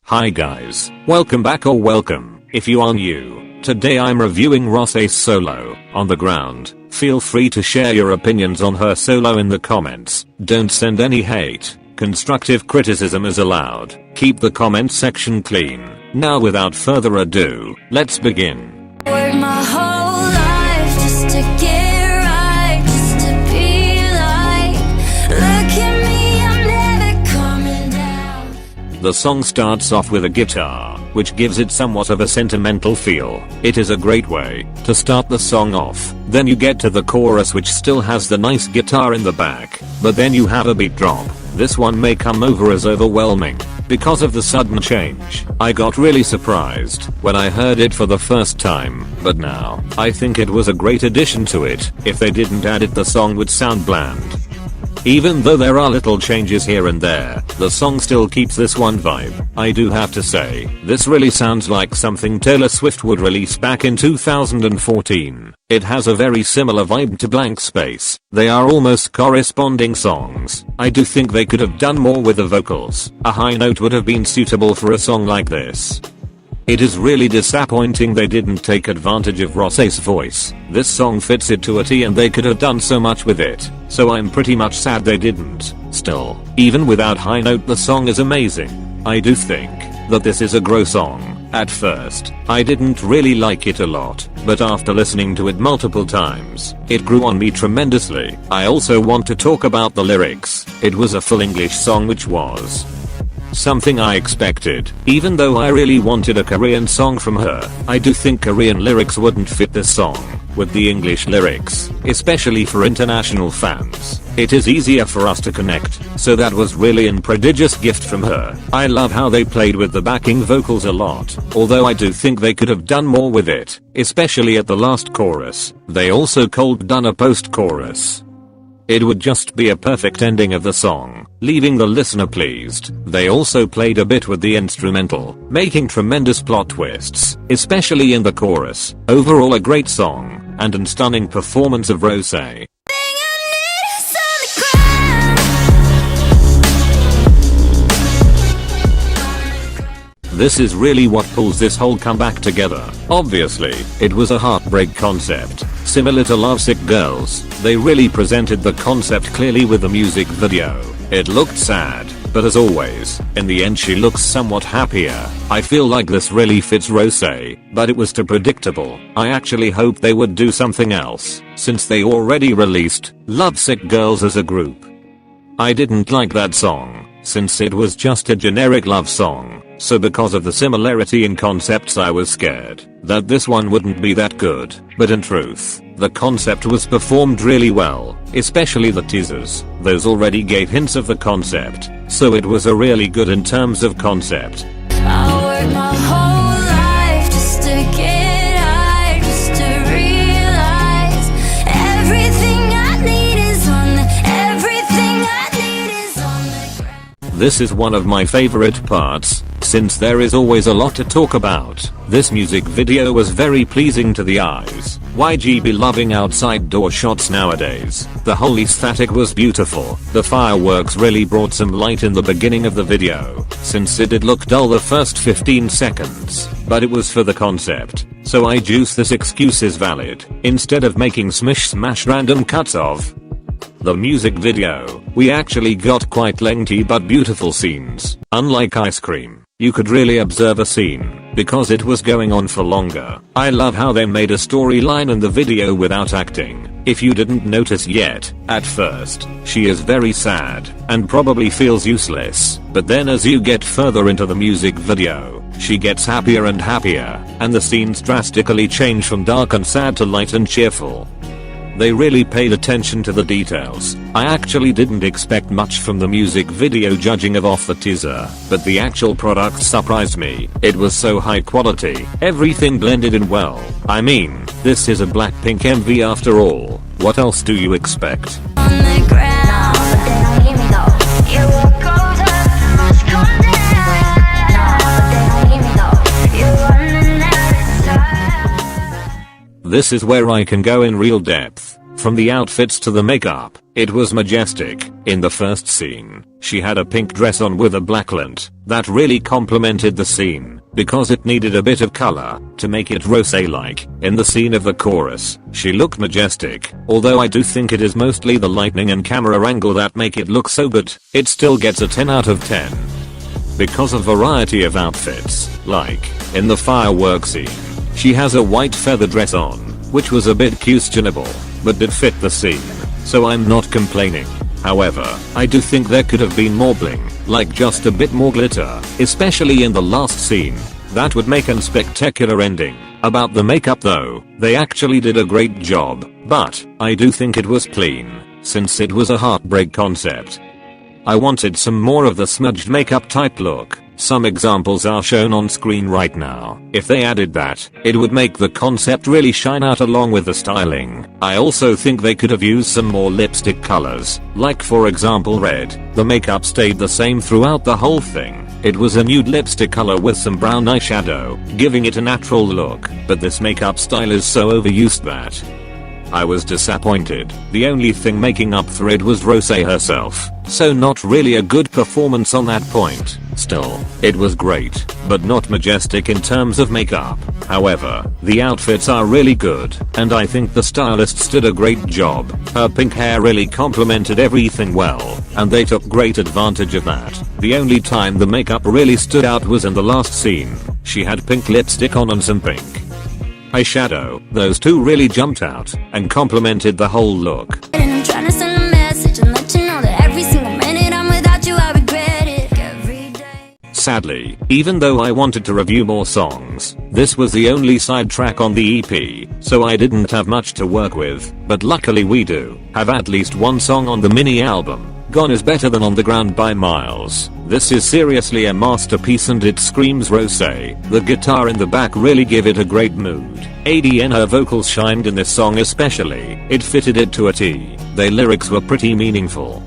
Hi guys, welcome back or welcome, if you are new. Today I'm reviewing Rosé's solo, On the Ground. Feel free to share your opinions on her solo in the comments. Don't send any hate. Constructive criticism is allowed. Keep the comment section clean. Now without further ado, let's begin. Work my whole life just to get right, just to be like, look at me, I'm never coming down. The song starts off with a guitar, which gives it somewhat of a sentimental feel. It is a great way to start the song off. Then you get to the chorus, which still has the nice guitar in the back, but then you have a beat drop. This one may come over as overwhelming because of the sudden change. I got really surprised when I heard it for the first time, but now I think it was a great addition to it. If they didn't add it, the song would sound bland. Even though there are little changes here and there, the song still keeps this one vibe. I do have to say, this really sounds like something Taylor Swift would release back in 2014. It has a very similar vibe to Blank Space. They are almost corresponding songs. I do think they could have done more with the vocals. A high note would have been suitable for a song like this. It is really disappointing they didn't take advantage of Rosé's voice. This song fits it to a T and they could have done so much with it. So I'm pretty much sad they didn't. Still, even without high note, the song is amazing. I do think that this is a grow song. At first, I didn't really like it a lot, but after listening to it multiple times, it grew on me tremendously. I also want to talk about the lyrics. It was a full English song, which was something I expected. Even though I really wanted a Korean song from her, I do think Korean lyrics wouldn't fit this song with the English lyrics, especially for international fans. It is easier for us to connect, so that was really an prodigious gift from her. I love how they played with the backing vocals a lot, although I do think they could have done more with it, especially at the last chorus. They also could have done a post-chorus. It would just be a perfect ending of the song, leaving the listener pleased. They also played a bit with the instrumental, making tremendous plot twists, especially in the chorus. Overall a great song, and a stunning performance of Rosé. This is really what pulls this whole comeback together. Obviously, it was a heartbreak concept. Similar to Lovesick Girls, they really presented the concept clearly with the music video. It looked sad, but as always, in the end she looks somewhat happier. I feel like this really fits Rosé, but it was too predictable. I actually hoped they would do something else, since they already released Lovesick Girls as a group. I didn't like that song, since it was just a generic love song. So because of the similarity in concepts, I was scared that this one wouldn't be that good. But in truth, the concept was performed really well, especially the teasers. Those already gave hints of the concept, so it was a really good in terms of concept. I work my whole life just to get high, just to realize everything I need is on the ground. This is one of my favorite parts, since there is always a lot to talk about. This music video was very pleasing to the eyes. YG be loving outside door shots nowadays. The whole aesthetic was beautiful. The fireworks really brought some light in the beginning of the video, since it did look dull the first 15 seconds. But it was for the concept, so I juice this excuse is valid. Instead of making smash random cuts of the music video, we actually got quite lengthy but beautiful scenes. Unlike Ice Cream, you could really observe a scene, because it was going on for longer. I love how they made a storyline in the video without acting. If you didn't notice yet, at first, she is very sad, and probably feels useless. But then as you get further into the music video, she gets happier and happier, and the scenes drastically change from dark and sad to light and cheerful. They really paid attention to the details. I actually didn't expect much from the music video judging of off the teaser, but the actual product surprised me. It was so high quality, everything blended in well. I mean, this is a Blackpink MV after all. What else do you expect? On the ground, but they don't hear me though. You won't go down, must come down. No, but they don't hear me though. You're running out of time. This is where I can go in real depth. From the outfits to the makeup, it was majestic. In the first scene, she had a pink dress on with a black lint that really complemented the scene because it needed a bit of color to make it rosé-like. In the scene of the chorus, she looked majestic, although I do think it is mostly the lighting and camera angle that make it look so good. It still gets a 10 out of 10. Because of variety of outfits, like, in the firework scene, she has a white feather dress on, which was a bit questionable, but did fit the scene, so I'm not complaining. However, I do think there could have been more bling, like just a bit more glitter, especially in the last scene. That would make a spectacular ending. About the makeup though, they actually did a great job, but I do think it was clean, since it was a heartbreak concept. I wanted some more of the smudged makeup type look. Some examples are shown on screen right now. If they added that, it would make the concept really shine out along with the styling. I also think they could have used some more lipstick colors, like for example red. The makeup stayed the same throughout the whole thing. It was a nude lipstick color with some brown eyeshadow, giving it a natural look, but this makeup style is so overused that I was disappointed. The only thing making up for it was Rosé herself, so not really a good performance on that point. Still, it was great, but not majestic in terms of makeup. However, the outfits are really good, and I think the stylists did a great job. Her pink hair really complemented everything well, and they took great advantage of that. The only time the makeup really stood out was in the last scene. She had pink lipstick on and some pink eyeshadow. Those two really jumped out and complemented the whole look. And I'm trying to send a message and let you know that every single minute I'm without you I regret it every day. Sadly, even though I wanted to review more songs, this was the only side track on the EP, so I didn't have much to work with, but luckily we do have at least one song on the mini album. Gone is better than On the Ground by miles. This is seriously a masterpiece and it screams rosé. The guitar in the back really give it a great mood. AD and her vocals shined in this song especially. It fitted it to a T. The lyrics were pretty meaningful.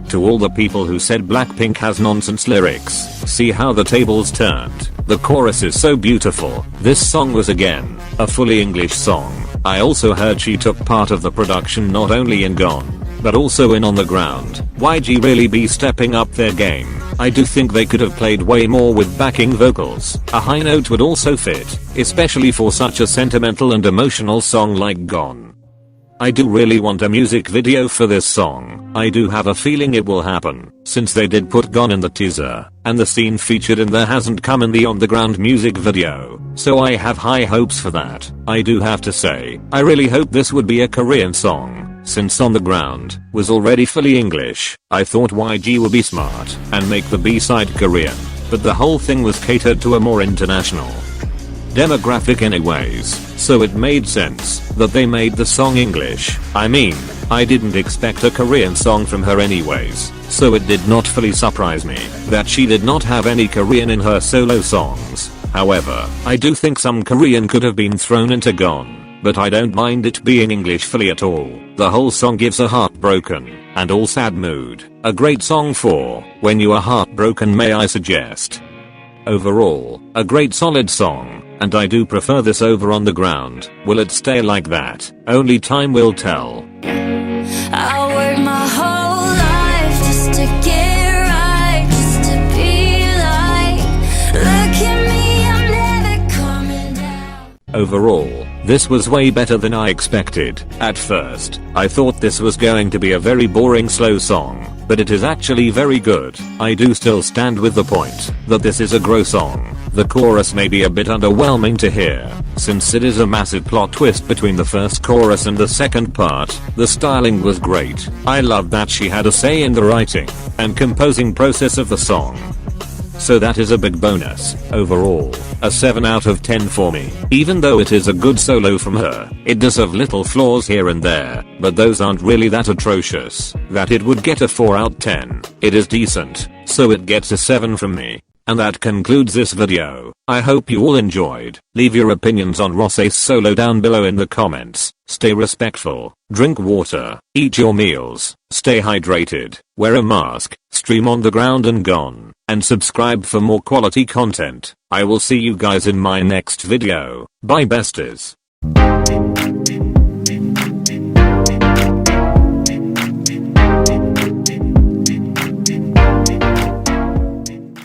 To all the people who said Blackpink has nonsense lyrics, see how the tables turned. The chorus is so beautiful. This song was again a fully English song. I also heard she took part of the production not only in Gone, but also in On the Ground. YG really be stepping up their game. I do think they could have played way more with backing vocals. A high note would also fit, especially for such a sentimental and emotional song like Gone. I do really want a music video for this song. I do have a feeling it will happen, since they did put Gone in the teaser, and the scene featured in there hasn't come in the On the Ground music video, so I have high hopes for that. I do have to say, I really hope this would be a Korean song. Since On the Ground was already fully English, I thought YG would be smart and make the B-side Korean, but the whole thing was catered to a more international demographic anyways, so it made sense that they made the song English. I mean, I didn't expect a Korean song from her anyways, so it did not fully surprise me that she did not have any Korean in her solo songs. However, I do think some Korean could have been thrown into Gone, but I don't mind it being English fully at all. The whole song gives a heartbroken and all sad mood. A great song for when you are heartbroken, may I suggest. Overall, a great solid song, and I do prefer this over On the Ground. Will it stay like that? Only time will tell. I work my whole life just to get right, just to be like, look at me, I'm never coming down. Overall, this was way better than I expected. At first, I thought this was going to be a very boring slow song, but it is actually very good. I do still stand with the point that this is a grow song. The chorus may be a bit underwhelming to hear, since it is a massive plot twist between the first chorus and the second part. The styling was great. I love that she had a say in the writing and composing process of the song. So that is a big bonus. Overall, a 7 out of 10 for me. Even though it is a good solo from her, it does have little flaws here and there, but those aren't really that atrocious that it would get a 4 out of 10. It is decent, so it gets a 7 from me. And that concludes this video. I hope you all enjoyed. Leave your opinions on Rosé's solo down below in the comments. Stay respectful, drink water, eat your meals, stay hydrated, wear a mask, stream On the Ground and Gone, and subscribe for more quality content. I will see you guys in my next video. Bye besties.